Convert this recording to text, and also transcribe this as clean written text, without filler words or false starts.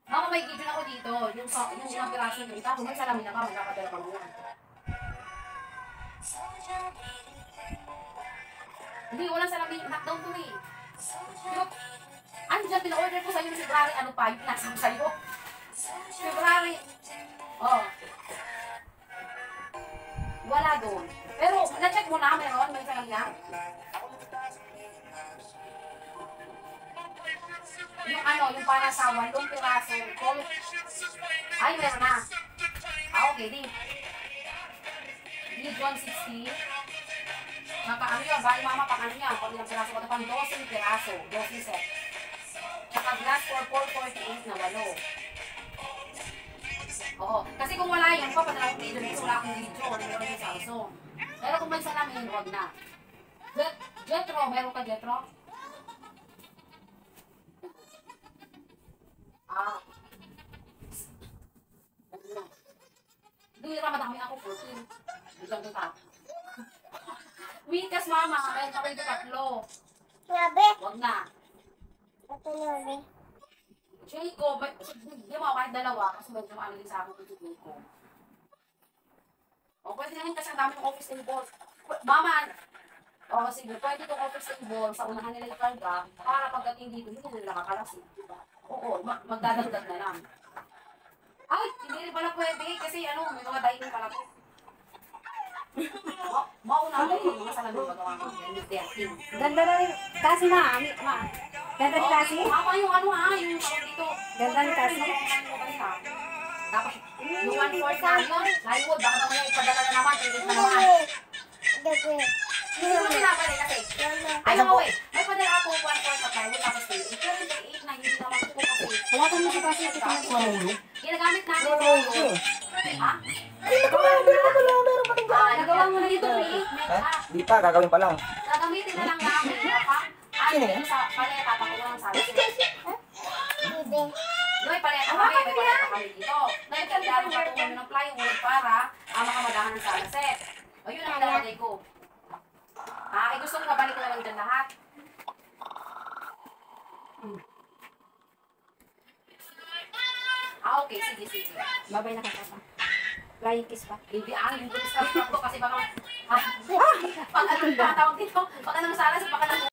Mama, may gigil ako dito. Yung ilang piraso nyo. Ikaw, may salamin na ka, magkakadala ka muna. Hindi, walang salamin. Knockdown to eh. Ano dyan, pina-order ko sa'yo si February. Ano pa? Yung nasa sa'yo. February. Oh. Wala doon. Pero, na-check mo na, meron, may salamin na. Yung ano, yung para sa 8 piraso. Ay, meron na. Okay, di. Di, John 60. Ano yun, bali mama, pang ano yan, pang ilang piraso ko, pang 12 piraso, 12 set. Tsaka glass for 448 na 8. Oo, kasi kung wala yan, papadala ko video, kasi wala akong video, wala meron yung Samsung. Pero kung may salamin, huwag na. Jetro, meron ka Jetro? Ah. Hindi, ramadami ako, 14. Bigyan kita. Wikas, mama. Meron ka rin tatlo. Grabe. Huwag na. Ito nabi. Jacob, hindi mo kahit dalawa kasi medyo ano din sa akin kung sigil ko. O, pwede na rin kasi ang dami ng office table. Mama, o sige, pwede itong office table sa unahan nila yung karga para pagdating dito, hindi nila kakalasin. Diba? Oo, magdadagdag na lang. Ay, hindi rin pala pwede kasi ano, may mga dining pala po. Mauna ko yung mga salamin ba gawa ko. Ganda na rin. Kasi ma. Ganda ni Kasi? Mama yung ano ha, yung dito. Ganda ni Kasi? Tapos, yung 1/4 na yun, plywood, baka naman yung ipadala na naman, tingin na naman. Hindi mo pinapalay kasi. Ay, no, wait. May padala ako 1/4 na plywood, tapos 8. Pero yung 8 na hindi naman ko kasi. Wala kang kasi kasi ito ng kulo. Ginagamit namin ito. Ha? Nagawa mo na dito, Rick. Di pa, gagawin pa lang. Gagamitin na lang namin. Ano yung sa paleta, pakuha ng sabi. May paleta kami dito. Nagkandalo ka kung ng plywood para makamadahan ng sala set. O yun ang nalagay ko. Gusto ko mabalik ko na lang dyan lahat. Okay, sige. Babay na kakasa. Flying kiss pa. Baby, yung gusto ko kasi baka, pag ano tawag dito, pag ano salas, baka